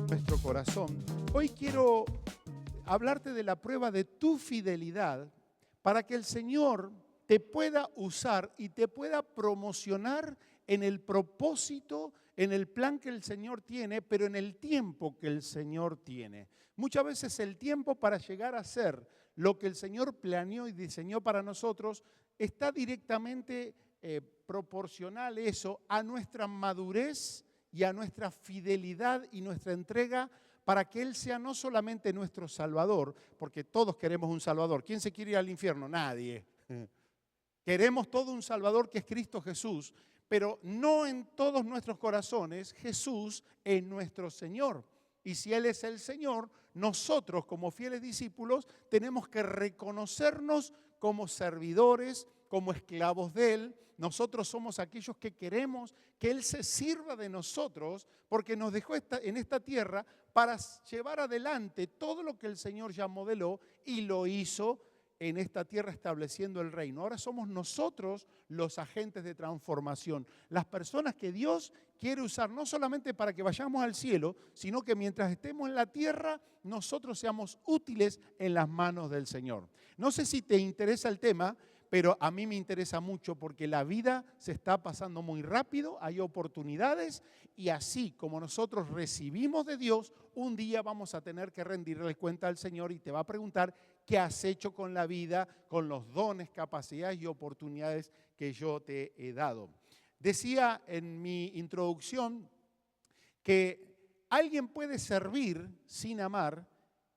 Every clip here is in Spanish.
Nuestro corazón. Hoy quiero hablarte de la prueba de tu fidelidad para que el Señor te pueda usar y te pueda promocionar en el propósito, en el plan que el Señor tiene, pero en el tiempo que el Señor tiene. Muchas veces el tiempo para llegar a ser lo que el Señor planeó y diseñó para nosotros está directamente proporcional eso a nuestra madurez y a nuestra fidelidad y nuestra entrega para que Él sea no solamente nuestro Salvador, porque todos queremos un Salvador. ¿Quién se quiere ir al infierno? Nadie. Queremos todo un Salvador que es Cristo Jesús, pero no en todos nuestros corazones Jesús es nuestro Señor. Y si Él es el Señor, nosotros como fieles discípulos tenemos que reconocernos como servidores, como esclavos de Él. Nosotros somos aquellos que queremos que Él se sirva de nosotros porque nos dejó en esta tierra para llevar adelante todo lo que el Señor ya modeló y lo hizo en esta tierra estableciendo el reino. Ahora somos nosotros los agentes de transformación, las personas que Dios quiere usar no solamente para que vayamos al cielo, sino que mientras estemos en la tierra, nosotros seamos útiles en las manos del Señor. No sé si te interesa el tema, pero a mí me interesa mucho porque la vida se está pasando muy rápido, hay oportunidades y así como nosotros recibimos de Dios, un día vamos a tener que rendirle cuenta al Señor y te va a preguntar qué has hecho con la vida, con los dones, capacidades y oportunidades que yo te he dado. Decía en mi introducción que alguien puede servir sin amar,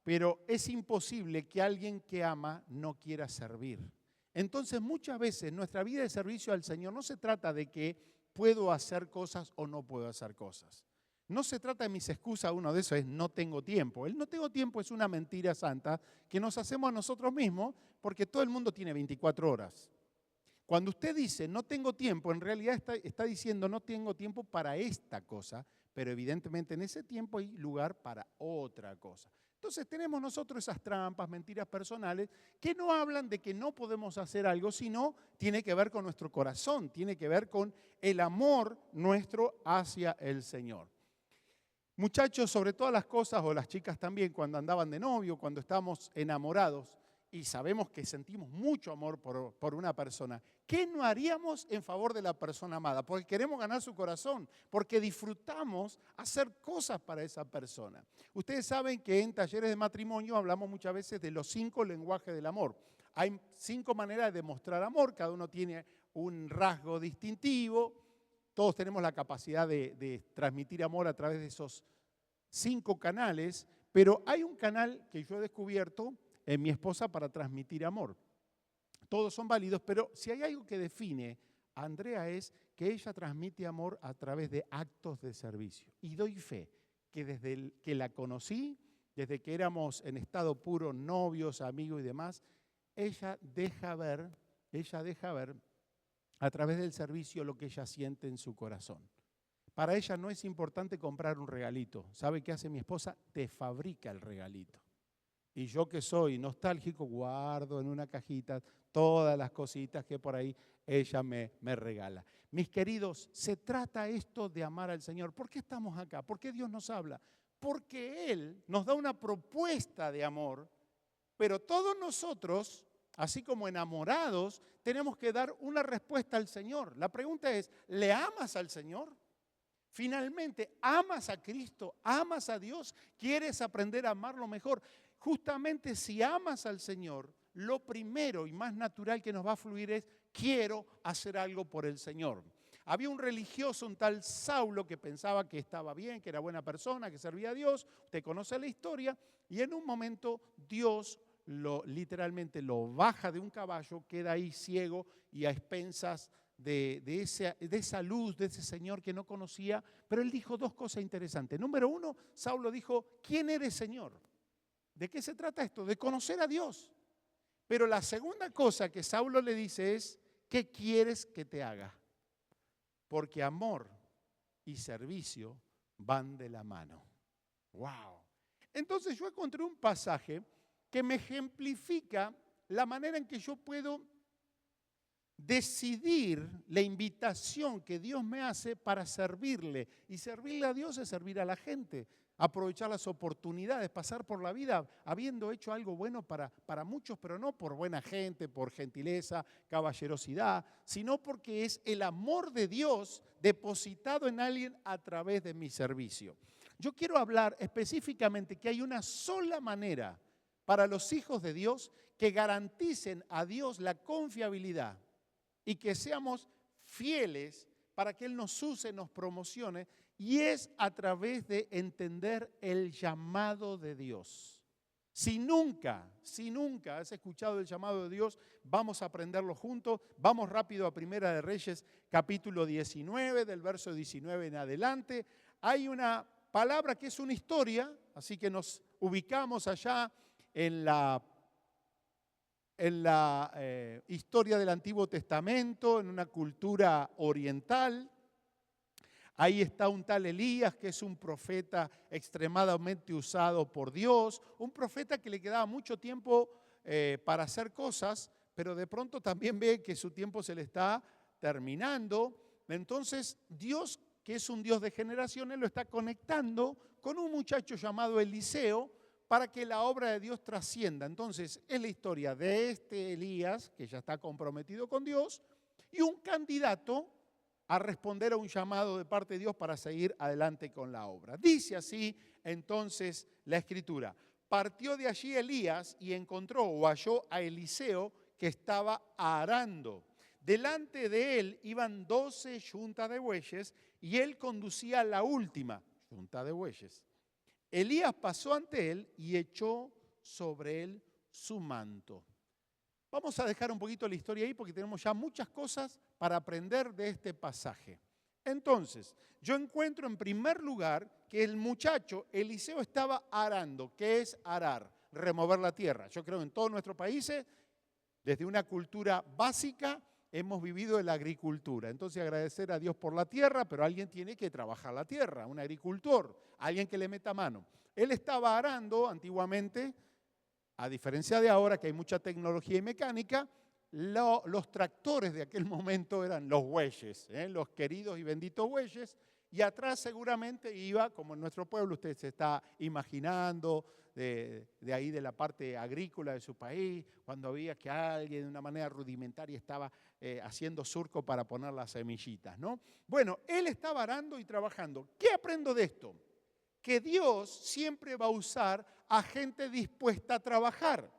pero es imposible que alguien que ama no quiera servir. Entonces, muchas veces nuestra vida de servicio al Señor no se trata de que puedo hacer cosas o no puedo hacer cosas. No se trata de mis excusas, uno de esos es no tengo tiempo. El no tengo tiempo es una mentira santa que nos hacemos a nosotros mismos porque todo el mundo tiene 24 horas. Cuando usted dice no tengo tiempo, en realidad está diciendo no tengo tiempo para esta cosa, pero evidentemente en ese tiempo hay lugar para otra cosa. Entonces tenemos nosotros esas trampas, mentiras personales, que no hablan de que no podemos hacer algo, sino tiene que ver con nuestro corazón, tiene que ver con el amor nuestro hacia el Señor. Muchachos, sobre todas las cosas, o las chicas también, cuando andaban de novio, cuando estábamos enamorados, y sabemos que sentimos mucho amor por una persona, ¿qué no haríamos en favor de la persona amada? Porque queremos ganar su corazón, porque disfrutamos hacer cosas para esa persona. Ustedes saben que en talleres de matrimonio hablamos muchas veces de los 5 lenguajes del amor. Hay 5 maneras de demostrar amor, cada uno tiene un rasgo distintivo, todos tenemos la capacidad de transmitir amor a través de esos 5 canales, pero hay un canal que yo he descubierto en mi esposa para transmitir amor. Todos son válidos, pero si hay algo que define a Andrea es que ella transmite amor a través de actos de servicio. Y doy fe que desde que la conocí, desde que éramos en estado puro, novios, amigos y demás, ella deja ver a través del servicio lo que ella siente en su corazón. Para ella no es importante comprar un regalito. ¿Sabe qué hace mi esposa? Te fabrica el regalito. Y yo que soy nostálgico, guardo en una cajita todas las cositas que por ahí ella me regala. Mis queridos, se trata esto de amar al Señor. ¿Por qué estamos acá? ¿Por qué Dios nos habla? Porque Él nos da una propuesta de amor, pero todos nosotros, así como enamorados, tenemos que dar una respuesta al Señor. La pregunta es, ¿le amas al Señor? Finalmente, ¿amas a Cristo? ¿Amas a Dios? ¿Quieres aprender a amarlo mejor? Justamente si amas al Señor, lo primero y más natural que nos va a fluir es, quiero hacer algo por el Señor. Había un religioso, un tal Saulo, que pensaba que estaba bien, que era buena persona, que servía a Dios. Usted conoce la historia. Y en un momento Dios literalmente lo baja de un caballo, queda ahí ciego y a expensas de esa luz, de ese Señor que no conocía. Pero él dijo 2 cosas interesantes. Número 1, Saulo dijo, ¿quién eres, Señor? ¿De qué se trata esto? De conocer a Dios. Pero la segunda cosa que Saulo le dice es, ¿qué quieres que te haga? Porque amor y servicio van de la mano. ¡Wow! Entonces yo encontré un pasaje que me ejemplifica la manera en que yo puedo decidir la invitación que Dios me hace para servirle. Y servirle a Dios es servir a la gente, aprovechar las oportunidades, pasar por la vida habiendo hecho algo bueno para muchos, pero no por buena gente, por gentileza, caballerosidad, sino porque es el amor de Dios depositado en alguien a través de mi servicio. Yo quiero hablar específicamente que hay una sola manera para los hijos de Dios que garanticen a Dios la confiabilidad y que seamos fieles para que Él nos use, nos promocione, y es a través de entender el llamado de Dios. Si nunca has escuchado el llamado de Dios, vamos a aprenderlo juntos. Vamos rápido a Primera de Reyes, capítulo 19, del verso 19 en adelante. Hay una palabra que es una historia, así que nos ubicamos allá en la historia del Antiguo Testamento, en una cultura oriental. Ahí está un tal Elías, que es un profeta extremadamente usado por Dios, un profeta que le quedaba mucho tiempo para hacer cosas, pero de pronto también ve que su tiempo se le está terminando. Entonces Dios, que es un Dios de generaciones, lo está conectando con un muchacho llamado Eliseo, para que la obra de Dios trascienda. Entonces, es la historia de este Elías, que ya está comprometido con Dios, y un candidato a responder a un llamado de parte de Dios para seguir adelante con la obra. Dice así, entonces, la Escritura. Partió de allí Elías y encontró o halló a Eliseo que estaba arando. Delante de él iban 12 yuntas de bueyes y él conducía la última yunta de bueyes. Elías pasó ante él y echó sobre él su manto. Vamos a dejar un poquito la historia ahí porque tenemos ya muchas cosas para aprender de este pasaje. Entonces, yo encuentro en primer lugar que el muchacho Eliseo estaba arando. ¿Qué es arar? Remover la tierra. Yo creo que en todos nuestros países, desde una cultura básica, hemos vivido de la agricultura. Entonces agradecer a Dios por la tierra, pero alguien tiene que trabajar la tierra, un agricultor, alguien que le meta mano. Él estaba arando antiguamente, a diferencia de ahora que hay mucha tecnología y mecánica, los tractores de aquel momento eran los bueyes, los queridos y benditos bueyes, y atrás seguramente iba, como en nuestro pueblo usted se está imaginando, de ahí de la parte agrícola de su país, cuando había que alguien de una manera rudimentaria estaba haciendo surco para poner las semillitas, ¿no? Bueno, él estaba arando y trabajando. ¿Qué aprendo de esto? Que Dios siempre va a usar a gente dispuesta a trabajar.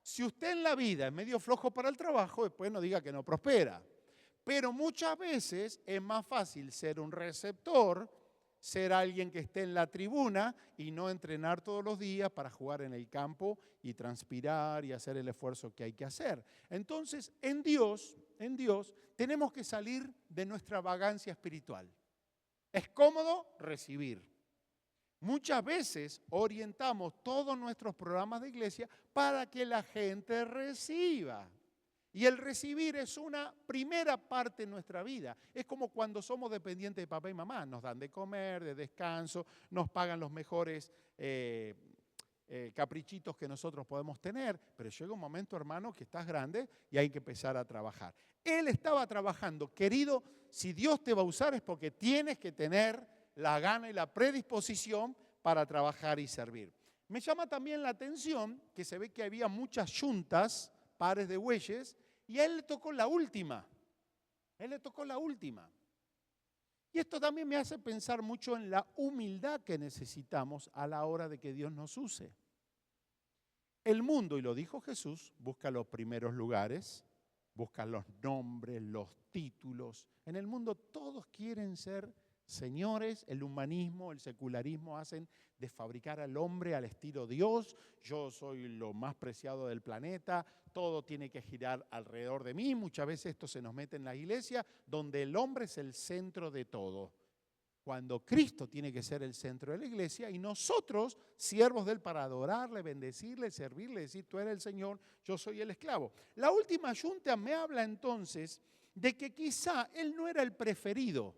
Si usted en la vida es medio flojo para el trabajo, después no diga que no prospera. Pero muchas veces es más fácil ser un receptor, ser alguien que esté en la tribuna y no entrenar todos los días para jugar en el campo y transpirar y hacer el esfuerzo que hay que hacer. Entonces, en Dios tenemos que salir de nuestra vagancia espiritual. Es cómodo recibir. Muchas veces orientamos todos nuestros programas de iglesia para que la gente reciba. Y el recibir es una primera parte de nuestra vida. Es como cuando somos dependientes de papá y mamá. Nos dan de comer, de descanso, nos pagan los mejores caprichitos que nosotros podemos tener. Pero llega un momento, hermano, que estás grande y hay que empezar a trabajar. Él estaba trabajando. Querido, si Dios te va a usar es porque tienes que tener la gana y la predisposición para trabajar y servir. Me llama también la atención que se ve que había muchas yuntas, pares de bueyes, y a él le tocó la última. Él le tocó la última. Y esto también me hace pensar mucho en la humildad que necesitamos a la hora de que Dios nos use. El mundo, y lo dijo Jesús, busca los primeros lugares, busca los nombres, los títulos. En el mundo todos quieren ser señores. El humanismo, el secularismo hacen de fabricar al hombre al estilo Dios. Yo soy lo más preciado del planeta, todo tiene que girar alrededor de mí. Muchas veces esto se nos mete en la iglesia, donde el hombre es el centro de todo, cuando Cristo tiene que ser el centro de la iglesia y nosotros, siervos de Él, para adorarle, bendecirle, servirle, decir, tú eres el Señor, yo soy el esclavo. La última yunta me habla entonces de que quizá Él no era el preferido.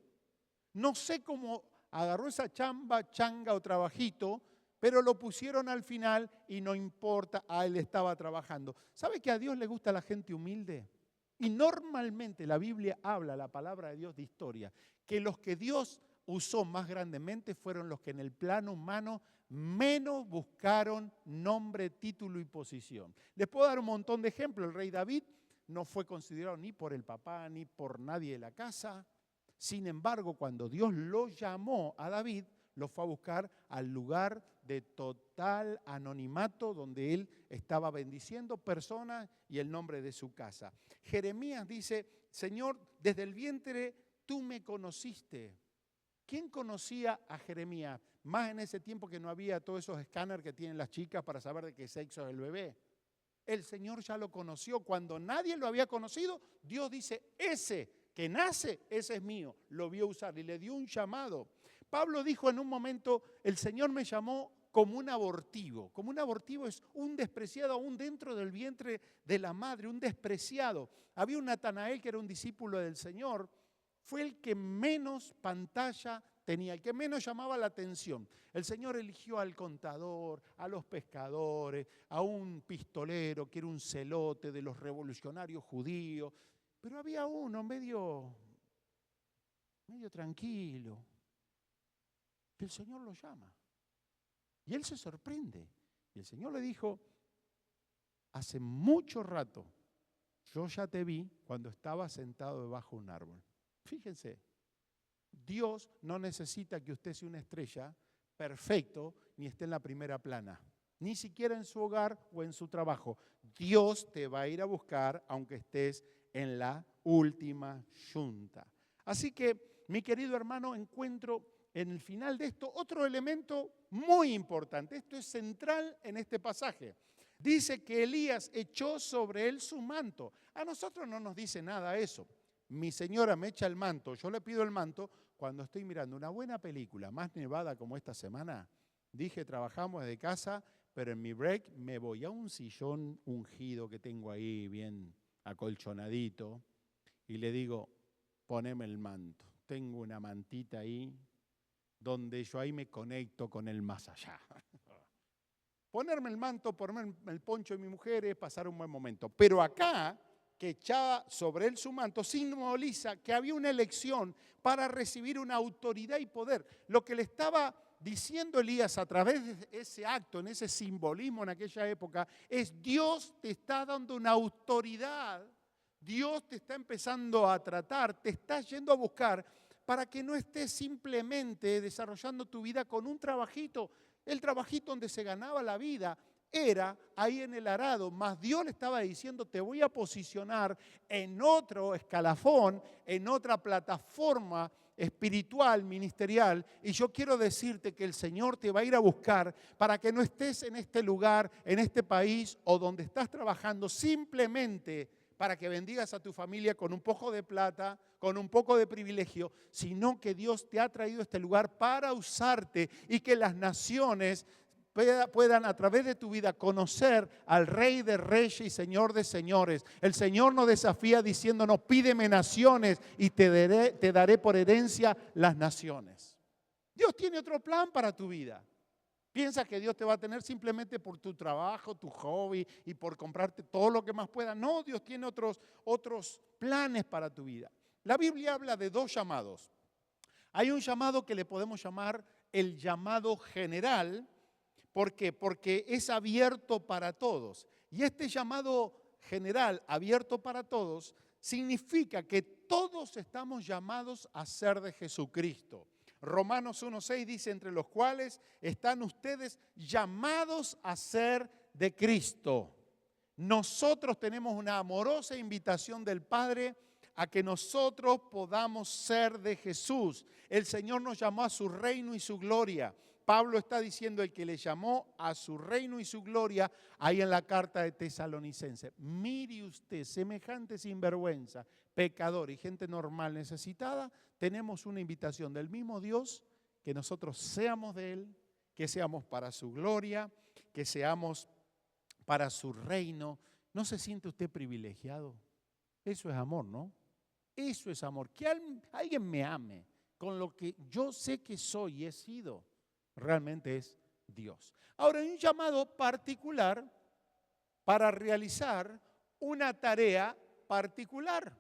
No sé cómo agarró esa chamba, changa o trabajito pero lo pusieron al final y no importa, a él estaba trabajando. ¿Sabe que a Dios le gusta la gente humilde? Y normalmente la Biblia habla, la palabra de Dios de historia, que los que Dios usó más grandemente fueron los que en el plano humano menos buscaron nombre, título y posición. Les puedo dar un montón de ejemplos. El rey David no fue considerado ni por el papá ni por nadie de la casa. Sin embargo, cuando Dios lo llamó a David, lo fue a buscar al lugar de total anonimato donde él estaba bendiciendo personas y el nombre de su casa. Jeremías dice, Señor, desde el vientre tú me conociste. ¿Quién conocía a Jeremías? Más en ese tiempo que no había todos esos escáneres que tienen las chicas para saber de qué sexo es el bebé. El Señor ya lo conoció. Cuando nadie lo había conocido, Dios dice, ese que nace, ese es mío. Lo vio usar y le dio un llamado. Pablo dijo en un momento, el Señor me llamó como un abortivo. Como un abortivo es un despreciado aún dentro del vientre de la madre, un despreciado. Había un Natanael que era un discípulo del Señor, fue el que menos pantalla tenía, el que menos llamaba la atención. El Señor eligió al contador, a los pescadores, a un pistolero que era un celote de los revolucionarios judíos, pero había uno medio tranquilo, que el Señor lo llama. Y él se sorprende. Y el Señor le dijo, hace mucho rato yo ya te vi cuando estaba sentado debajo de un árbol. Fíjense, Dios no necesita que usted sea una estrella perfecto ni esté en la primera plana, ni siquiera en su hogar o en su trabajo. Dios te va a ir a buscar aunque estés en la última yunta. Así que, mi querido hermano, encuentro en el final de esto otro elemento muy importante. Esto es central en este pasaje. Dice que Elías echó sobre él su manto. A nosotros no nos dice nada eso. Mi señora me echa el manto, yo le pido el manto cuando estoy mirando una buena película, más nevada como esta semana. Dije, trabajamos desde casa, pero en mi break me voy a un sillón ungido que tengo ahí bien acolchonadito y le digo, poneme el manto. Tengo una mantita ahí donde yo ahí me conecto con el más allá. Ponerme el manto, ponerme el poncho de mi mujer es pasar un buen momento. Pero acá, que echaba sobre él su manto, simboliza que había una elección para recibir una autoridad y poder. Lo que le estaba diciendo Elías a través de ese acto, en ese simbolismo en aquella época, es Dios te está dando una autoridad, Dios te está empezando a tratar, te está yendo a buscar para que no estés simplemente desarrollando tu vida con un trabajito. El trabajito donde se ganaba la vida era ahí en el arado, más Dios le estaba diciendo, te voy a posicionar en otro escalafón, en otra plataforma espiritual, ministerial, y yo quiero decirte que el Señor te va a ir a buscar para que no estés en este lugar, en este país o donde estás trabajando simplemente para que bendigas a tu familia con un poco de plata, con un poco de privilegio, sino que Dios te ha traído a este lugar para usarte y que las naciones puedan a través de tu vida conocer al Rey de Reyes y Señor de Señores. El Señor nos desafía diciéndonos, pídeme naciones y te daré por herencia las naciones. Dios tiene otro plan para tu vida. Piensa que Dios te va a tener simplemente por tu trabajo, tu hobby y por comprarte todo lo que más pueda. No, Dios tiene otros planes para tu vida. La Biblia habla de dos llamados. Hay un llamado que le podemos llamar el llamado general. ¿Por qué? Porque es abierto para todos. Y este llamado general, abierto para todos, significa que todos estamos llamados a ser de Jesucristo. Romanos 1:6 dice, entre los cuales están ustedes llamados a ser de Cristo. Nosotros tenemos una amorosa invitación del Padre a que nosotros podamos ser de Jesús. El Señor nos llamó a su reino y su gloria. Pablo está diciendo, el que le llamó a su reino y su gloria, ahí en la carta de Tesalonicenses. Mire usted, semejante sinvergüenza, pecador y gente normal necesitada, tenemos una invitación del mismo Dios, que nosotros seamos de Él, que seamos para su gloria, que seamos para su reino. ¿No se siente usted privilegiado? Eso es amor, ¿no? Eso es amor. Que alguien me ame con lo que yo sé que soy y he sido. Realmente es Dios. Ahora, hay un llamado particular para realizar una tarea particular.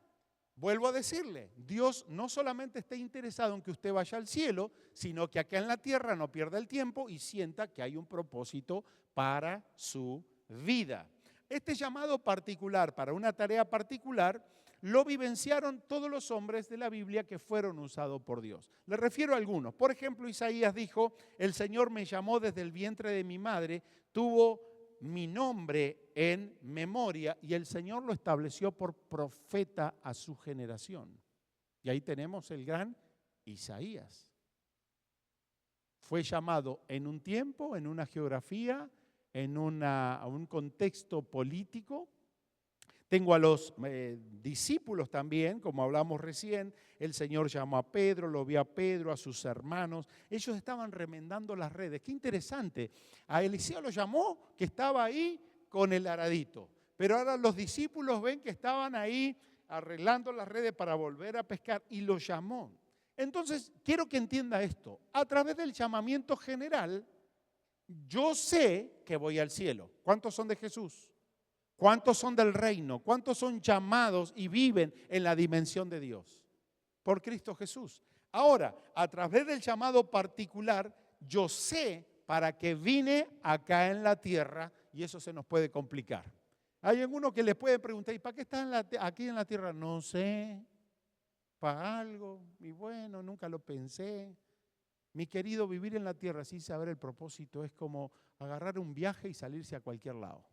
Vuelvo a decirle, Dios no solamente está interesado en que usted vaya al cielo, sino que acá en la tierra no pierda el tiempo y sienta que hay un propósito para su vida. Este llamado particular para una tarea particular lo vivenciaron todos los hombres de la Biblia que fueron usados por Dios. Le refiero a algunos. Por ejemplo, Isaías dijo, el Señor me llamó desde el vientre de mi madre, tuvo mi nombre en memoria y el Señor lo estableció por profeta a su generación. Y ahí tenemos el gran Isaías. Fue llamado en un tiempo, en una geografía, en un contexto político. Tengo a los discípulos también, como hablamos recién, el Señor llamó a Pedro, lo vio a Pedro, a sus hermanos. Ellos estaban remendando las redes. Qué interesante. A Eliseo lo llamó, que estaba ahí con el aradito. Pero ahora los discípulos ven que estaban ahí arreglando las redes para volver a pescar y lo llamó. Entonces, quiero que entienda esto. A través del llamamiento general, yo sé que voy al cielo. ¿Cuántos son de Jesús? ¿Cuántos son del reino? ¿Cuántos son llamados y viven en la dimensión de Dios? Por Cristo Jesús. Ahora, a través del llamado particular, yo sé para qué vine acá en la tierra y eso se nos puede complicar. Hay alguno que le puede preguntar, ¿y para qué estás aquí en la tierra? No sé, para algo, y bueno, nunca lo pensé. Mi querido, vivir en la tierra sin saber el propósito es como agarrar un viaje y salirse a cualquier lado.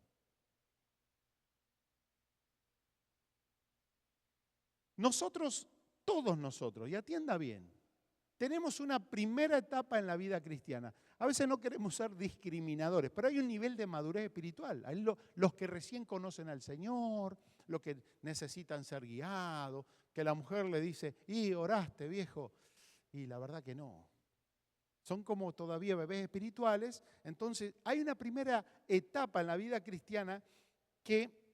Nosotros, todos nosotros, y atienda bien, tenemos una primera etapa en la vida cristiana. A veces no queremos ser discriminadores, pero hay un nivel de madurez espiritual. Hay los que recién conocen al Señor, los que necesitan ser guiados, que la mujer le dice, ¿y oraste, viejo? Y la verdad que no. Son como todavía bebés espirituales. Entonces, hay una primera etapa en la vida cristiana que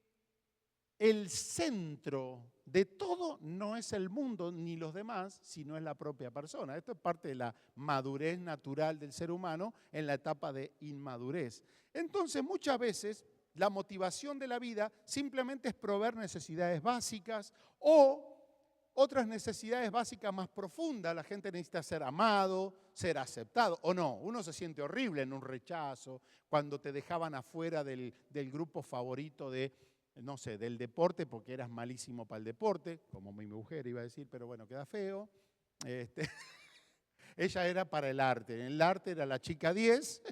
el centro de todo no es el mundo ni los demás, sino es la propia persona. Esto es parte de la madurez natural del ser humano en la etapa de inmadurez. Entonces, muchas veces la motivación de la vida simplemente es proveer necesidades básicas o otras necesidades básicas más profundas. La gente necesita ser amado, ser aceptado, o no. Uno se siente horrible en un rechazo, cuando te dejaban afuera del grupo favorito de, no sé, del deporte, porque eras malísimo para el deporte, como mi mujer iba a decir, pero bueno, queda feo. Ella era para el arte. En el arte era la chica 10.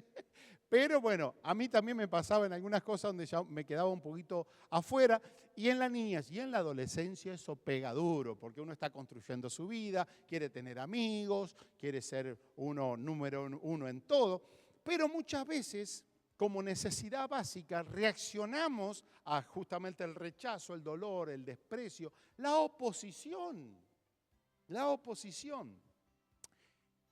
Pero bueno, a mí también me pasaba en algunas cosas donde ya me quedaba un poquito afuera. Y en la niñez y en la adolescencia eso pega duro, porque uno está construyendo su vida, quiere tener amigos, quiere ser número uno en todo. Pero muchas veces, como necesidad básica, reaccionamos a justamente el rechazo, el dolor, el desprecio, la oposición. La oposición.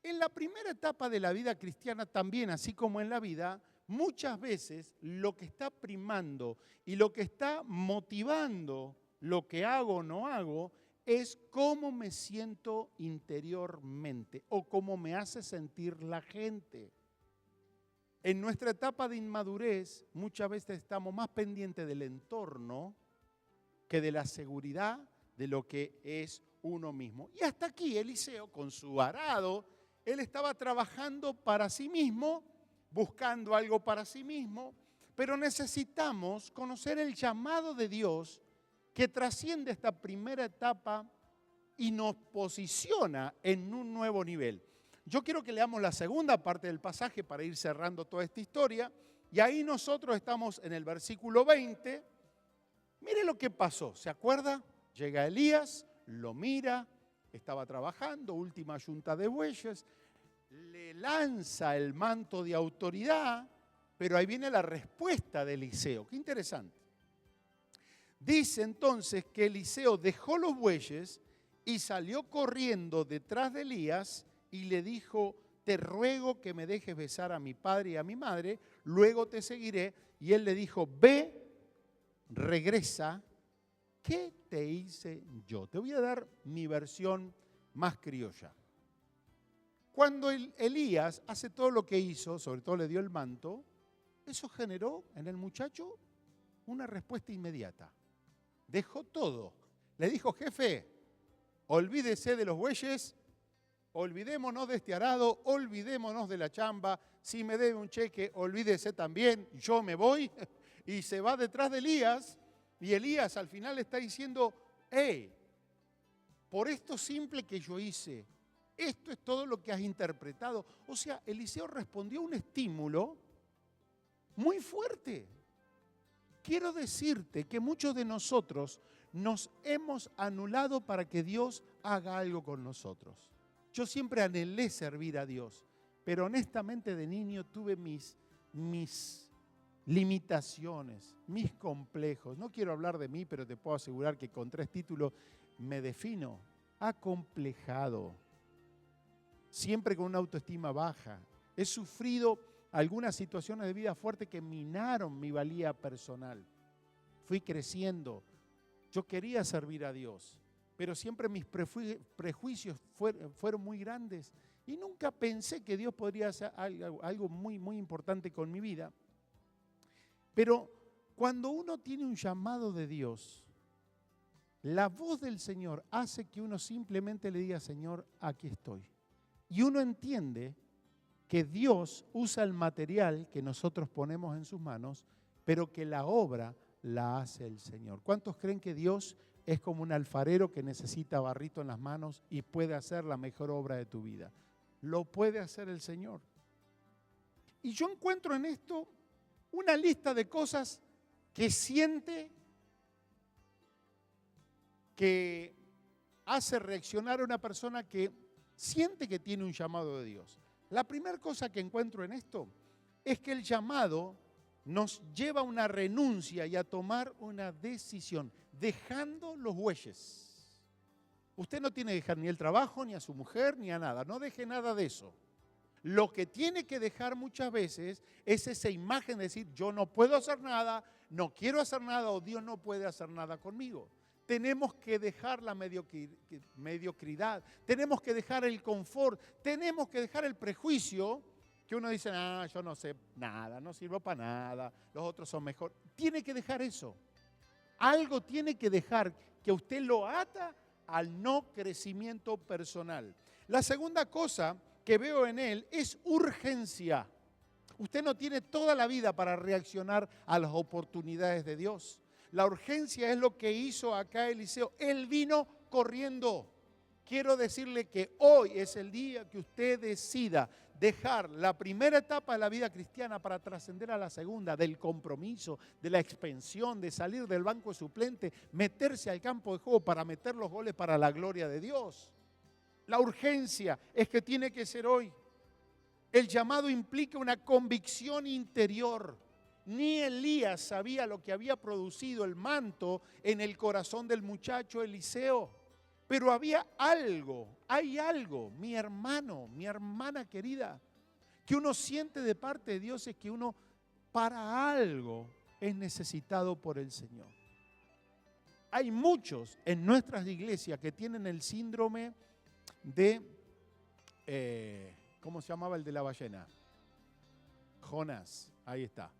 En la primera etapa de la vida cristiana también, así como en la vida, muchas veces lo que está primando y lo que está motivando lo que hago o no hago es cómo me siento interiormente o cómo me hace sentir la gente. En nuestra etapa de inmadurez muchas veces estamos más pendientes del entorno que de la seguridad de lo que es uno mismo. Y hasta aquí Eliseo con su arado, él estaba trabajando para sí mismo, buscando algo para sí mismo, pero necesitamos conocer el llamado de Dios que trasciende esta primera etapa y nos posiciona en un nuevo nivel. Yo quiero que leamos la segunda parte del pasaje para ir cerrando toda esta historia, y ahí nosotros estamos en el versículo 20. Mire lo que pasó, ¿se acuerda? Llega Elías, lo mira, estaba trabajando, última yunta de bueyes, le lanza el manto de autoridad, pero ahí viene la respuesta de Eliseo. Qué interesante. Dice entonces que Eliseo dejó los bueyes y salió corriendo detrás de Elías y le dijo, te ruego que me dejes besar a mi padre y a mi madre, luego te seguiré. Y él le dijo, ve, regresa, ¿qué te hice yo? Te voy a dar mi versión más criolla. Cuando Elías hace todo lo que hizo, sobre todo le dio el manto, eso generó en el muchacho una respuesta inmediata. Dejó todo. Le dijo: jefe, olvídese de los bueyes, olvidémonos de este arado, olvidémonos de la chamba. Si me debe un cheque, olvídese también, yo me voy. Y se va detrás de Elías. Y Elías al final le está diciendo: hey, por esto simple que yo hice, esto es todo lo que has interpretado. O sea, Eliseo respondió a un estímulo muy fuerte. Quiero decirte que muchos de nosotros nos hemos anulado para que Dios haga algo con nosotros. Yo siempre anhelé servir a Dios, pero honestamente de niño tuve mis limitaciones, mis complejos. No quiero hablar de mí, pero te puedo asegurar que con 3 títulos me defino: acomplejado, siempre con una autoestima baja. He sufrido algunas situaciones de vida fuerte que minaron mi valía personal. Fui creciendo. Yo quería servir a Dios, pero siempre mis prejuicios fueron muy grandes y nunca pensé que Dios podría hacer algo muy, muy importante con mi vida. Pero cuando uno tiene un llamado de Dios, la voz del Señor hace que uno simplemente le diga: Señor, aquí estoy. Y uno entiende que Dios usa el material que nosotros ponemos en sus manos, pero que la obra la hace el Señor. ¿Cuántos creen que Dios es como un alfarero que necesita barrito en las manos y puede hacer la mejor obra de tu vida? Lo puede hacer el Señor. Y yo encuentro en esto una lista de cosas que siente, que hace reaccionar a una persona que siente que tiene un llamado de Dios. La primera cosa que encuentro en esto es que el llamado nos lleva a una renuncia y a tomar una decisión, dejando los bueyes. Usted no tiene que dejar ni el trabajo, ni a su mujer, ni a nada. No deje nada de eso. Lo que tiene que dejar muchas veces es esa imagen de decir: yo no puedo hacer nada, no quiero hacer nada, o Dios no puede hacer nada conmigo. Tenemos que dejar la mediocridad, tenemos que dejar el confort, tenemos que dejar el prejuicio que uno dice: yo no sé nada, no sirvo para nada, los otros son mejor. Tiene que dejar eso. Algo tiene que dejar que usted lo ata al no crecimiento personal. La segunda cosa que veo en él es urgencia. Usted no tiene toda la vida para reaccionar a las oportunidades de Dios. La urgencia es lo que hizo acá Eliseo. Él vino corriendo. Quiero decirle que hoy es el día que usted decida dejar la primera etapa de la vida cristiana para trascender a la segunda, del compromiso, de la expansión, de salir del banco de suplente, meterse al campo de juego para meter los goles para la gloria de Dios. La urgencia es que tiene que ser hoy. El llamado implica una convicción interior. Ni Elías sabía lo que había producido el manto en el corazón del muchacho Eliseo. Pero había algo, hay algo, mi hermano, mi hermana querida, que uno siente de parte de Dios, es que uno para algo es necesitado por el Señor. Hay muchos en nuestras iglesias que tienen el síndrome de, ¿cómo se llamaba el de la ballena? Jonás, ahí está.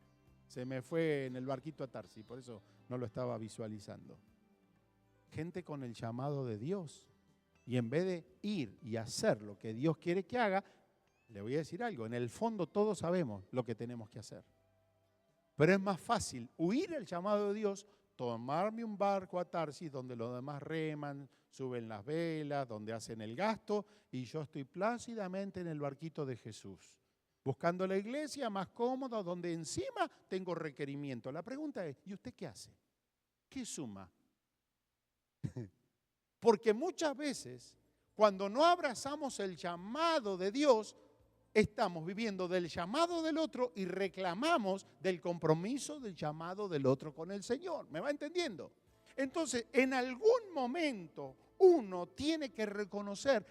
Se me fue en el barquito a Tarsis, por eso no lo estaba visualizando. Gente con el llamado de Dios. Y en vez de ir y hacer lo que Dios quiere que haga, le voy a decir algo, en el fondo todos sabemos lo que tenemos que hacer. Pero es más fácil huir el llamado de Dios, tomarme un barco a Tarsis donde los demás reman, suben las velas, donde hacen el gasto, y yo estoy plácidamente en el barquito de Jesús, buscando la iglesia más cómoda, donde encima tengo requerimiento. La pregunta es: ¿y usted qué hace? ¿Qué suma? Porque muchas veces, cuando no abrazamos el llamado de Dios, estamos viviendo del llamado del otro y reclamamos del compromiso del llamado del otro con el Señor. ¿Me va entendiendo? Entonces, en algún momento uno tiene que reconocer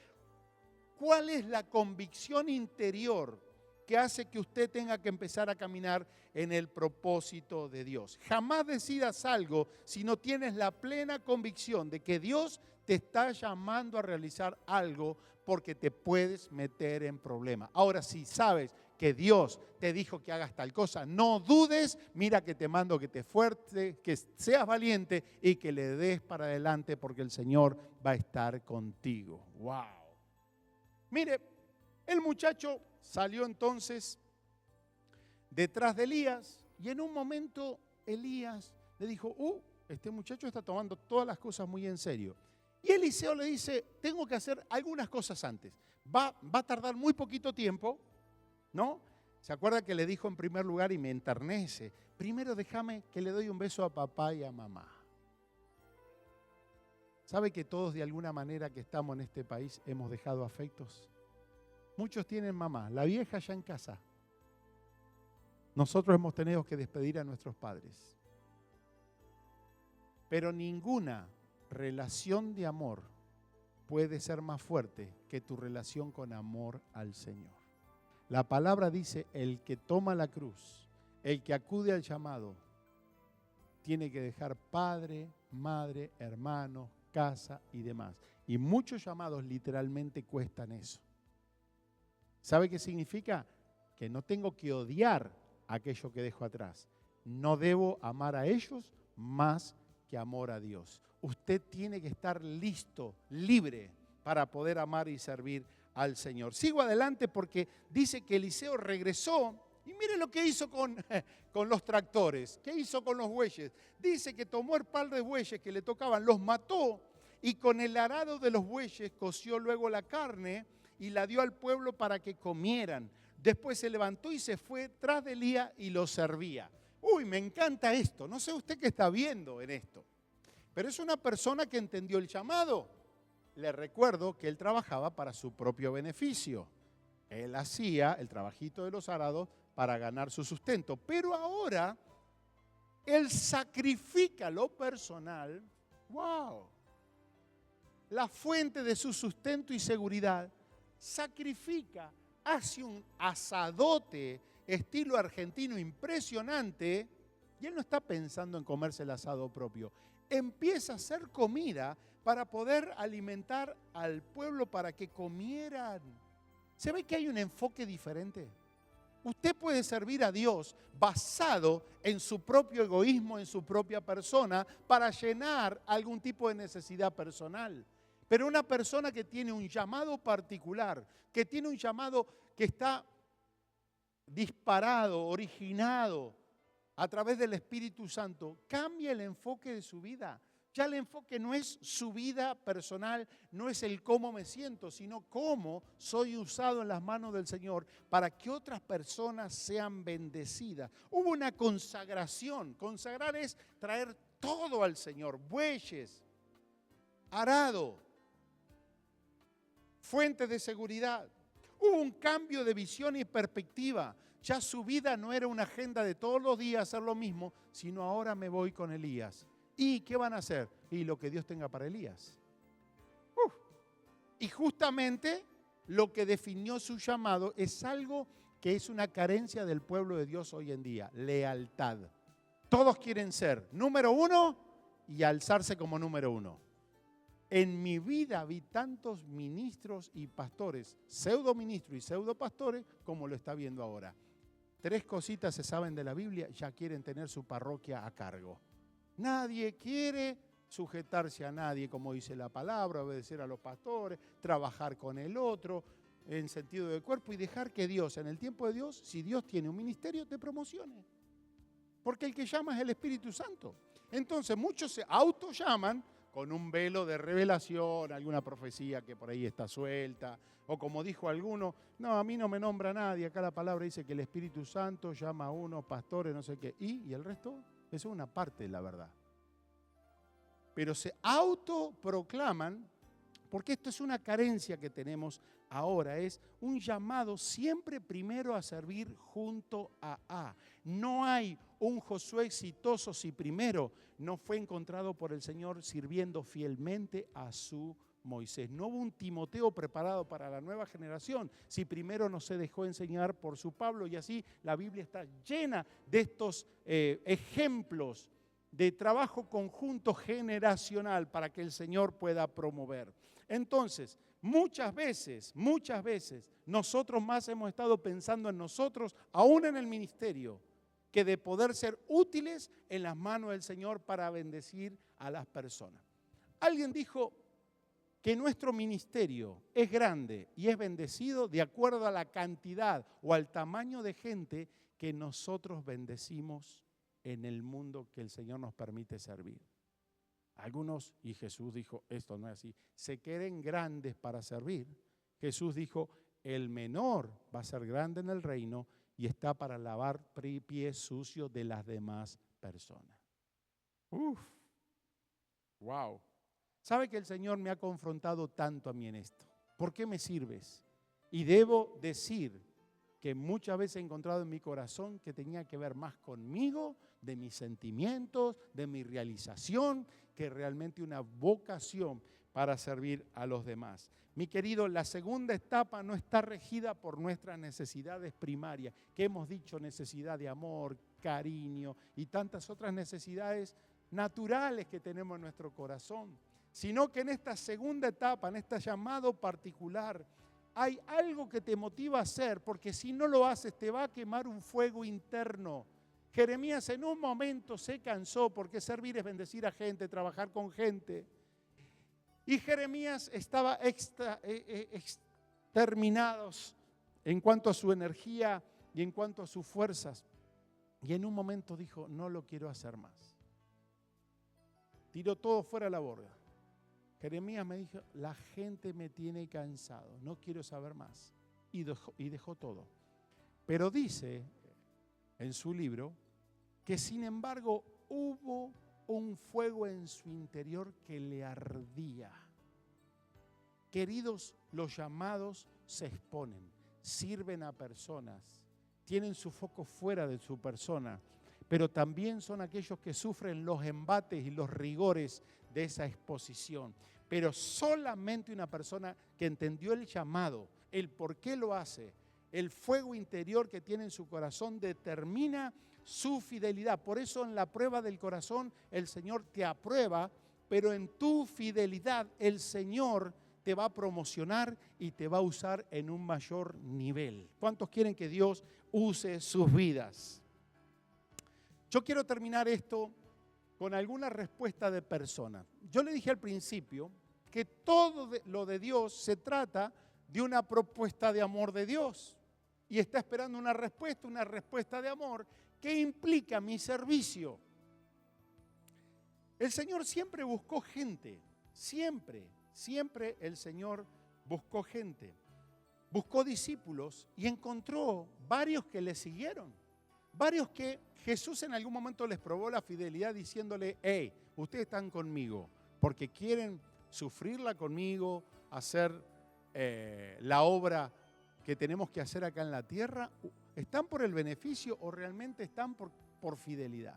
cuál es la convicción interior que hace que usted tenga que empezar a caminar en el propósito de Dios. Jamás decidas algo si no tienes la plena convicción de que Dios te está llamando a realizar algo, porque te puedes meter en problemas. Ahora, si sabes que Dios te dijo que hagas tal cosa, no dudes, mira que te mando que te fuerte, que seas valiente y que le des para adelante, porque el Señor va a estar contigo. ¡Wow! Mire, el muchacho salió entonces detrás de Elías y en un momento Elías le dijo, este muchacho está tomando todas las cosas muy en serio. Y Eliseo le dice, tengo que hacer algunas cosas antes. Va a tardar muy poquito tiempo, ¿no? ¿Se acuerda que le dijo en primer lugar, y me enternece, primero déjame que le doy un beso a papá y a mamá? ¿Sabe que todos de alguna manera que estamos en este país hemos dejado afectos? Muchos tienen mamá, la vieja ya en casa. Nosotros hemos tenido que despedir a nuestros padres. Pero ninguna relación de amor puede ser más fuerte que tu relación con amor al Señor. La palabra dice, el que toma la cruz, el que acude al llamado, tiene que dejar padre, madre, hermanos, casa y demás. Y muchos llamados literalmente cuestan eso. ¿Sabe qué significa? Que no tengo que odiar aquello que dejo atrás. No debo amar a ellos más que amor a Dios. Usted tiene que estar listo, libre, para poder amar y servir al Señor. Sigo adelante porque dice que Eliseo regresó y mire lo que hizo con los tractores. ¿Qué hizo con los bueyes? Dice que tomó el par de bueyes que le tocaban, los mató y con el arado de los bueyes coció luego la carne y la dio al pueblo para que comieran. Después se levantó y se fue tras de Elías y lo servía. Uy, me encanta esto. No sé usted qué está viendo en esto. Pero es una persona que entendió el llamado. Le recuerdo que él trabajaba para su propio beneficio. Él hacía el trabajito de los arados para ganar su sustento. Pero ahora, él sacrifica lo personal. ¡Wow! La fuente de su sustento y seguridad. Sacrifica, hace un asadote estilo argentino impresionante y él no está pensando en comerse el asado propio. Empieza a hacer comida para poder alimentar al pueblo para que comieran. ¿Se ve que hay un enfoque diferente? Usted puede servir a Dios basado en su propio egoísmo, en su propia persona, para llenar algún tipo de necesidad personal. Pero una persona que tiene un llamado particular, que tiene un llamado que está disparado, originado a través del Espíritu Santo, cambia el enfoque de su vida. Ya el enfoque no es su vida personal, no es el cómo me siento, sino cómo soy usado en las manos del Señor para que otras personas sean bendecidas. Hubo una consagración. Consagrar es traer todo al Señor, bueyes, arado, fuentes de seguridad. Hubo un cambio de visión y perspectiva. Ya su vida no era una agenda de todos los días hacer lo mismo, sino ahora me voy con Elías. ¿Y qué van a hacer? Y lo que Dios tenga para Elías. Y justamente lo que definió su llamado es algo que es una carencia del pueblo de Dios hoy en día: lealtad. Todos quieren ser número uno y alzarse como número uno. En mi vida vi tantos ministros y pastores, pseudoministros y pseudopastores, como lo está viendo ahora. 3 cositas se saben de la Biblia, ya quieren tener su parroquia a cargo. Nadie quiere sujetarse a nadie, como dice la palabra, obedecer a los pastores, trabajar con el otro, en sentido de cuerpo, y dejar que Dios, en el tiempo de Dios, si Dios tiene un ministerio, te promocione. Porque el que llama es el Espíritu Santo. Entonces muchos se autollaman con un velo de revelación, alguna profecía que por ahí está suelta, o como dijo alguno, no, a mí no me nombra nadie, acá la palabra dice que el Espíritu Santo llama a unos pastores, no sé qué, y el resto, eso es una parte de la verdad. Pero se autoproclaman, porque esto es una carencia que tenemos ahora, es un llamado siempre primero a servir junto a. No hay un Josué exitoso si primero no fue encontrado por el Señor sirviendo fielmente a su Moisés. No hubo un Timoteo preparado para la nueva generación si primero no se dejó enseñar por su Pablo, y así la Biblia está llena de estos ejemplos de trabajo conjunto generacional para que el Señor pueda promover. Entonces, muchas veces, nosotros más hemos estado pensando en nosotros, aún en el ministerio, que de poder ser útiles en las manos del Señor para bendecir a las personas. Alguien dijo que nuestro ministerio es grande y es bendecido de acuerdo a la cantidad o al tamaño de gente que nosotros bendecimos en el mundo que el Señor nos permite servir. Algunos, y Jesús dijo, esto no es así, se creen grandes para servir. Jesús dijo, el menor va a ser grande en el reino y está para lavar pies sucios de las demás personas. Wow. ¿Sabe que el Señor me ha confrontado tanto a mí en esto? ¿Por qué me sirves? Y debo decir que muchas veces he encontrado en mi corazón que tenía que ver más conmigo, de mis sentimientos, de mi realización, que realmente una vocación para servir a los demás. Mi querido, la segunda etapa no está regida por nuestras necesidades primarias, que hemos dicho necesidad de amor, cariño y tantas otras necesidades naturales que tenemos en nuestro corazón, sino que en esta segunda etapa, en este llamado particular, hay algo que te motiva a hacer, porque si no lo haces te va a quemar un fuego interno. Jeremías en un momento se cansó, porque servir es bendecir a gente, trabajar con gente. Y Jeremías estaba exterminado en cuanto a su energía y en cuanto a sus fuerzas. Y en un momento dijo, no lo quiero hacer más. Tiró todo fuera de la borda. Jeremías me dijo, la gente me tiene cansado, no quiero saber más. Y dejó todo. Pero dice en su libro que sin embargo hubo un fuego en su interior que le ardía. Queridos, los llamados se exponen, sirven a personas, tienen su foco fuera de su persona, pero también son aquellos que sufren los embates y los rigores de esa exposición. Pero solamente una persona que entendió el llamado, el por qué lo hace, el fuego interior que tiene en su corazón determina su fidelidad. Por eso en la prueba del corazón el Señor te aprueba, pero en tu fidelidad el Señor te va a promocionar y te va a usar en un mayor nivel. ¿Cuántos quieren que Dios use sus vidas? Yo quiero terminar esto con alguna respuesta de persona. Yo le dije al principio que todo lo de Dios se trata de una propuesta de amor de Dios. Y está esperando una respuesta de amor que implica mi servicio. El Señor siempre buscó gente, siempre el Señor buscó gente. Buscó discípulos y encontró varios que le siguieron. Varios que Jesús en algún momento les probó la fidelidad diciéndole, hey, ustedes están conmigo porque quieren sufrirla conmigo, hacer la obra que tenemos que hacer acá en la tierra. ¿Están por el beneficio o realmente están por fidelidad?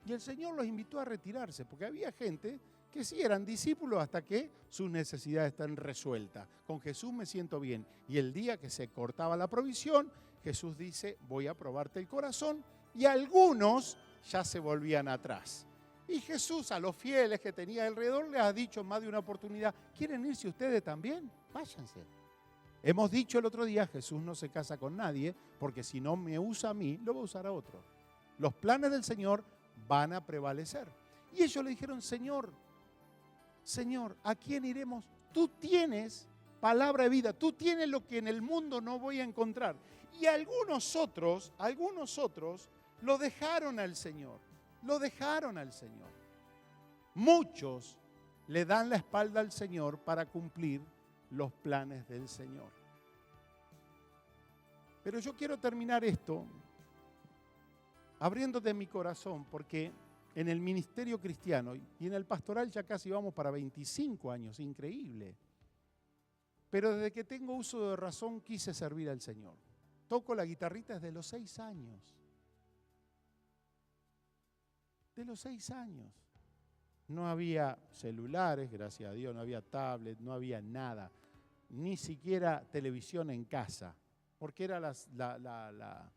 Y el Señor los invitó a retirarse porque había gente que sí eran discípulos hasta que sus necesidades están resueltas. Con Jesús me siento bien. Y el día que se cortaba la provisión, Jesús dice, voy a probarte el corazón. Y algunos ya se volvían atrás. Y Jesús a los fieles que tenía alrededor les ha dicho en más de una oportunidad, ¿quieren irse ustedes también? Váyanse. Hemos dicho el otro día, Jesús no se casa con nadie, porque si no me usa a mí, lo va a usar a otro. Los planes del Señor van a prevalecer. Y ellos le dijeron, Señor, ¿a quién iremos? Tú tienes palabra de vida, tú tienes lo que en el mundo no voy a encontrar. Y algunos otros lo dejaron al Señor, Muchos le dan la espalda al Señor para cumplir los planes del Señor. Pero yo quiero terminar esto abriéndote mi corazón, porque en el ministerio cristiano y en el pastoral ya casi vamos para 25 años, increíble. Pero desde que tengo uso de razón quise servir al Señor. Toco la guitarrita desde los 6 años. De los 6 años. No había celulares, gracias a Dios, no había tablet, no había nada, ni siquiera televisión en casa, porque era la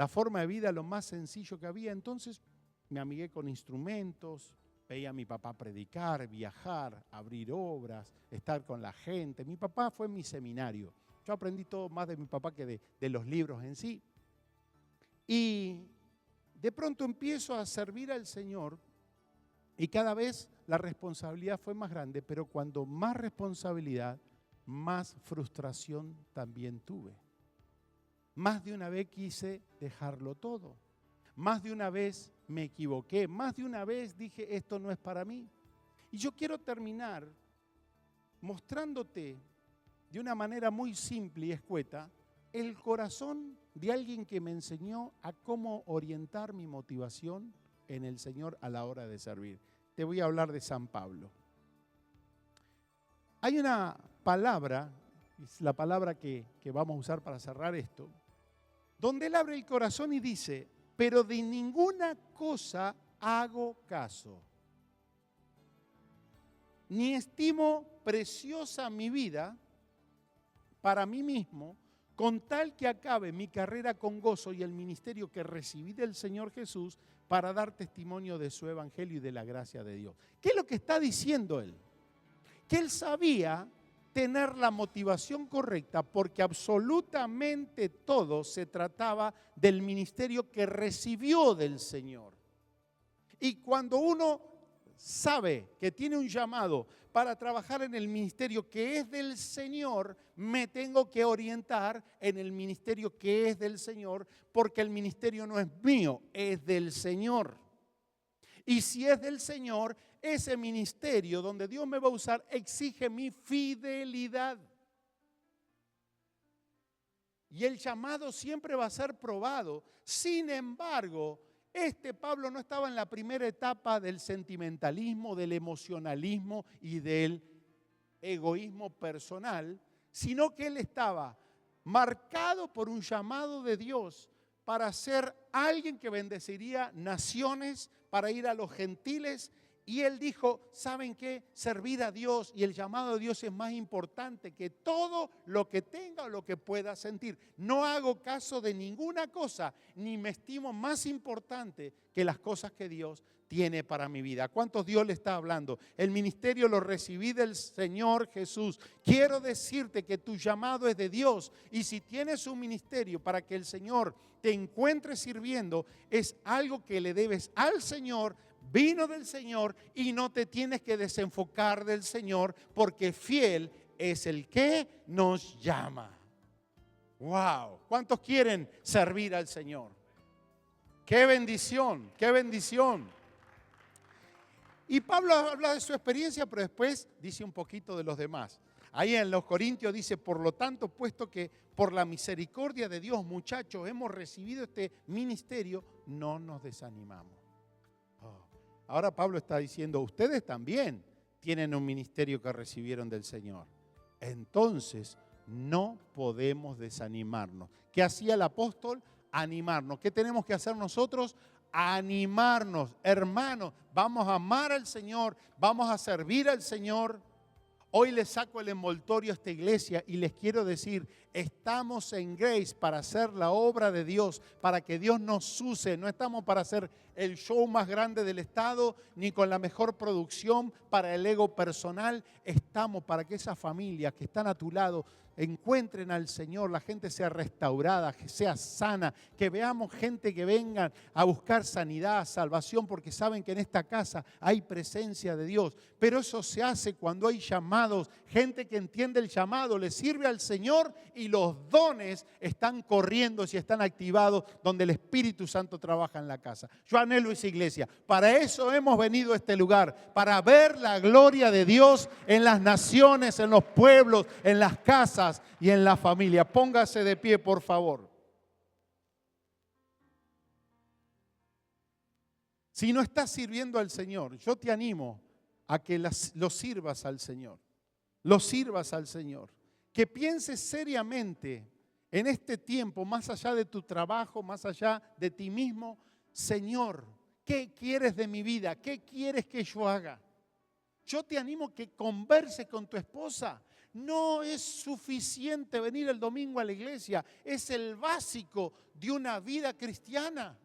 forma de vida lo más sencillo que había. Entonces me amigué con instrumentos, veía a mi papá predicar, viajar, abrir obras, estar con la gente. Mi papá fue mi seminario. Yo aprendí todo más de mi papá que de los libros en sí. Y de pronto empiezo a servir al Señor y cada vez la responsabilidad fue más grande, pero cuando más responsabilidad, más frustración también tuve. Más de una vez quise dejarlo todo. Más de una vez me equivoqué. Más de una vez dije, esto no es para mí. Y yo quiero terminar mostrándote de una manera muy simple y escueta el corazón de alguien que me enseñó a cómo orientar mi motivación en el Señor a la hora de servir. Te voy a hablar de San Pablo. Hay una palabra, es la palabra que vamos a usar para cerrar esto, donde él abre el corazón y dice, pero de ninguna cosa hago caso, ni estimo preciosa mi vida para mí mismo, con tal que acabe mi carrera con gozo y el ministerio que recibí del Señor Jesús para dar testimonio de su evangelio y de la gracia de Dios. ¿Qué es lo que está diciendo él? Que él sabía tener la motivación correcta porque absolutamente todo se trataba del ministerio que recibió del Señor. Y cuando uno sabe que tiene un llamado para trabajar en el ministerio que es del Señor, me tengo que orientar en el ministerio que es del Señor, porque el ministerio no es mío, es del Señor. Y si es del Señor, ese ministerio donde Dios me va a usar exige mi fidelidad. Y el llamado siempre va a ser probado. Sin embargo, Pablo no estaba en la primera etapa del sentimentalismo, del emocionalismo y del egoísmo personal, sino que él estaba marcado por un llamado de Dios para ser alguien que bendeciría naciones, para ir a los gentiles. Y él dijo, ¿saben qué? Servir a Dios y el llamado de Dios es más importante que todo lo que tenga o lo que pueda sentir. No hago caso de ninguna cosa, ni me estimo más importante que las cosas que Dios tiene para mi vida. ¿A cuántos Dios le está hablando? El ministerio lo recibí del Señor Jesús. Quiero decirte que tu llamado es de Dios y si tienes un ministerio para que el Señor te encuentre sirviendo, es algo que le debes al Señor. Vino del Señor y no te tienes que desenfocar del Señor porque fiel es el que nos llama. ¡Wow! ¿Cuántos quieren servir al Señor? ¡Qué bendición! ¡Qué bendición! Y Pablo habla de su experiencia, pero después dice un poquito de los demás. Ahí en los Corintios dice, por lo tanto, puesto que por la misericordia de Dios, muchachos, hemos recibido este ministerio, no nos desanimamos. Ahora Pablo está diciendo, ustedes también tienen un ministerio que recibieron del Señor. Entonces, no podemos desanimarnos. ¿Qué hacía el apóstol? Animarnos. ¿Qué tenemos que hacer nosotros? Animarnos. Hermanos, vamos a amar al Señor, vamos a servir al Señor. Hoy les saco el envoltorio a esta iglesia y les quiero decir, estamos en Grace para hacer la obra de Dios, para que Dios nos use. No estamos para hacer el show más grande del estado, ni con la mejor producción para el ego personal. Estamos para que esas familias que están a tu lado encuentren al Señor, la gente sea restaurada, que sea sana, que veamos gente que venga a buscar sanidad, salvación, porque saben que en esta casa hay presencia de Dios. Pero eso se hace cuando hay llamados, gente que entiende el llamado, le sirve al Señor y los dones están corriendo y están activados donde el Espíritu Santo trabaja en la casa. Yo anhelo esa iglesia. Para eso hemos venido a este lugar, para ver la gloria de Dios en las naciones, en los pueblos, en las casas y en la familia. Póngase de pie, por favor. Si no estás sirviendo al Señor, yo te animo a que lo sirvas al Señor. Lo sirvas al Señor. Que pienses seriamente en este tiempo, más allá de tu trabajo, más allá de ti mismo, Señor, ¿Qué quieres de mi vida? ¿Qué quieres que yo haga? Yo te animo que converses con tu esposa. No es suficiente venir el domingo a la iglesia. Es el básico de una vida cristiana.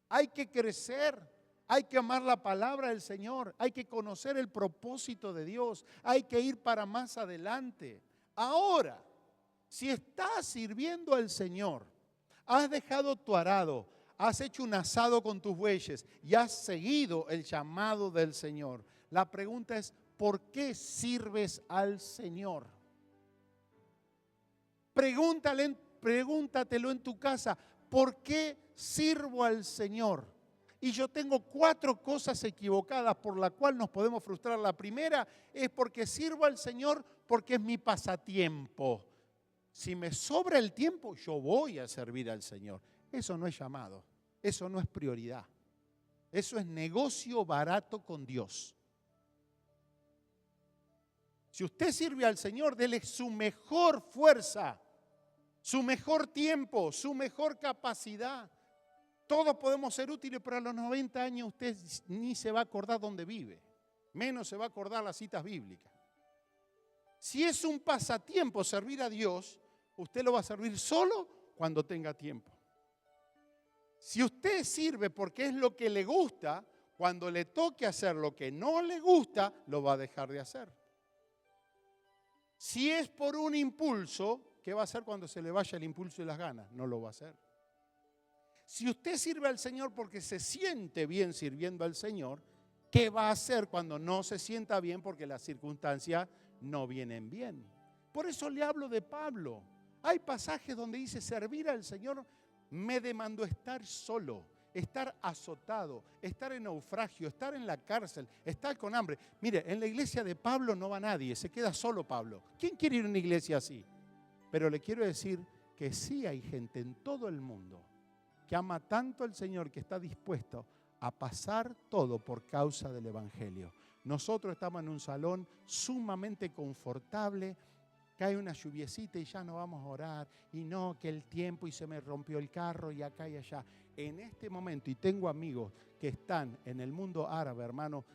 Hay que crecer. Hay que amar la palabra del Señor. Hay que conocer el propósito de Dios. Hay que ir para más adelante. Ahora, si estás sirviendo al Señor, has dejado tu arado, has hecho un asado con tus bueyes y has seguido el llamado del Señor. La pregunta es, ¿por qué sirves al Señor? Pregúntatelo en tu casa, ¿por qué sirvo al Señor? Y yo tengo 4 cosas equivocadas por las cuales nos podemos frustrar. La primera es porque sirvo al Señor porque es mi pasatiempo. Si me sobra el tiempo, yo voy a servir al Señor. Eso no es llamado, eso no es prioridad. Eso es negocio barato con Dios. Si usted sirve al Señor, dele su mejor fuerza, su mejor tiempo, su mejor capacidad. Todos podemos ser útiles, pero a los 90 años usted ni se va a acordar dónde vive, menos se va a acordar las citas bíblicas. Si es un pasatiempo servir a Dios, usted lo va a servir solo cuando tenga tiempo. Si usted sirve porque es lo que le gusta, cuando le toque hacer lo que no le gusta, lo va a dejar de hacer. Si es por un impulso, ¿qué va a hacer cuando se le vaya el impulso y las ganas? No lo va a hacer. Si usted sirve al Señor porque se siente bien sirviendo al Señor, ¿qué va a hacer cuando no se sienta bien porque las circunstancias no vienen bien? Por eso le hablo de Pablo. Hay pasajes donde dice, servir al Señor me demandó estar solo, estar azotado, estar en naufragio, estar en la cárcel, estar con hambre. Mire, en la iglesia de Pablo no va nadie, se queda solo Pablo. ¿Quién quiere ir a una iglesia así? Pero le quiero decir que sí hay gente en todo el mundo que ama tanto al Señor que está dispuesto a pasar todo por causa del Evangelio. Nosotros estamos en un salón sumamente confortable, cae una lluviecita y ya no vamos a orar, y no, que el tiempo y se me rompió el carro y acá y allá. En este momento, y tengo amigos que están en el mundo árabe, hermano,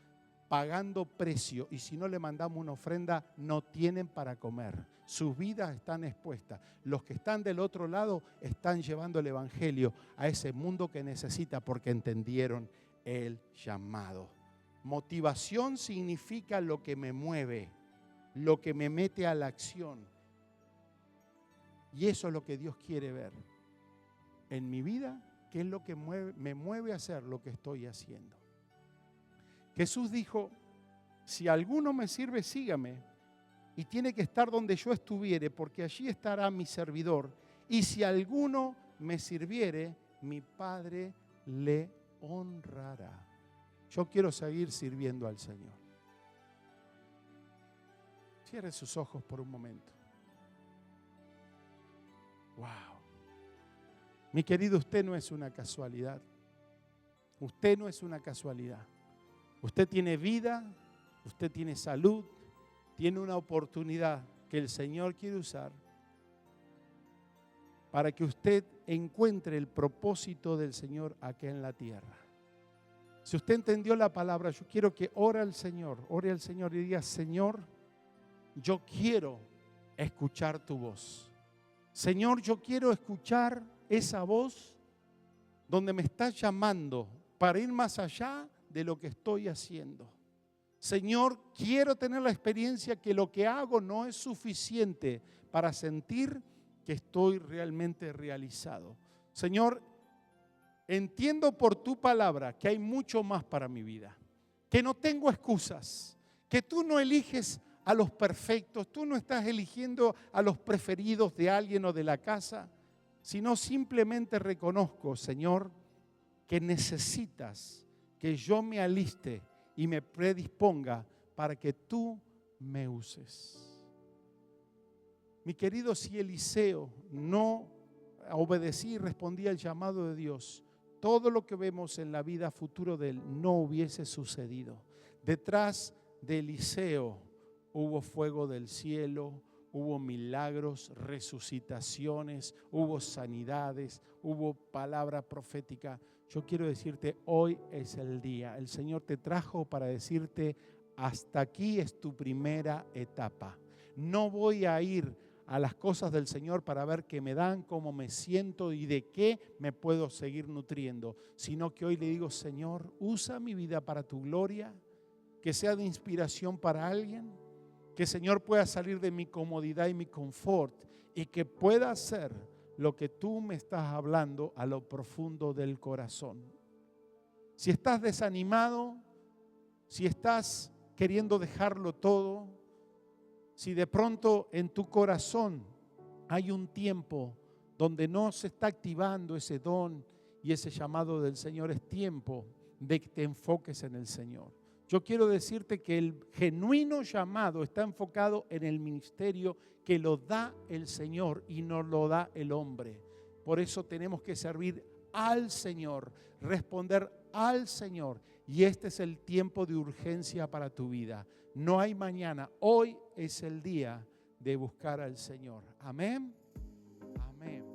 pagando precio, y si no le mandamos una ofrenda, no tienen para comer. Sus vidas están expuestas. Los que están del otro lado están llevando el Evangelio a ese mundo que necesita porque entendieron el llamado. Motivación significa lo que me mueve, lo que me mete a la acción. Y eso es lo que Dios quiere ver en mi vida, que es lo que me mueve a hacer lo que estoy haciendo. Jesús dijo, si alguno me sirve, sígame, y tiene que estar donde yo estuviere, porque allí estará mi servidor. Y si alguno me sirviere, mi Padre le honrará. Yo quiero seguir sirviendo al Señor. Cierre sus ojos por un momento. Wow. Mi querido, usted no es una casualidad. Usted no es una casualidad. Usted tiene vida, usted tiene salud, tiene una oportunidad que el Señor quiere usar para que usted encuentre el propósito del Señor aquí en la tierra. Si usted entendió la palabra, yo quiero que ore al Señor y diga, Señor, yo quiero escuchar tu voz. Señor, yo quiero escuchar esa voz donde me estás llamando para ir más allá de lo que estoy haciendo. Señor, quiero tener la experiencia que lo que hago no es suficiente para sentir que estoy realmente realizado. Señor, entiendo por tu palabra que hay mucho más para mi vida, que no tengo excusas, que tú no eliges a los perfectos, tú no estás eligiendo a los preferidos de alguien o de la casa, sino simplemente reconozco, Señor, que necesitas que yo me aliste y me predisponga para que tú me uses. Mi querido, si Eliseo no obedecía y respondía al llamado de Dios, todo lo que vemos en la vida futuro de él no hubiese sucedido. Detrás de Eliseo hubo fuego del cielo, hubo milagros, resucitaciones, hubo sanidades, hubo palabra profética. Yo quiero decirte, hoy es el día. El Señor te trajo para decirte, hasta aquí es tu primera etapa. No voy a ir a las cosas del Señor para ver qué me dan, cómo me siento y de qué me puedo seguir nutriendo, sino que hoy le digo, Señor, usa mi vida para tu gloria, que sea de inspiración para alguien, que Señor pueda salir de mi comodidad y mi confort y que pueda hacer lo que tú me estás hablando a lo profundo del corazón. Si estás desanimado, si estás queriendo dejarlo todo, si de pronto en tu corazón hay un tiempo donde no se está activando ese don y ese llamado del Señor, es tiempo de que te enfoques en el Señor. Yo quiero decirte que el genuino llamado está enfocado en el ministerio que lo da el Señor y no lo da el hombre. Por eso tenemos que servir al Señor, responder al Señor. Y este es el tiempo de urgencia para tu vida. No hay mañana. Hoy es el día de buscar al Señor. Amén. Amén.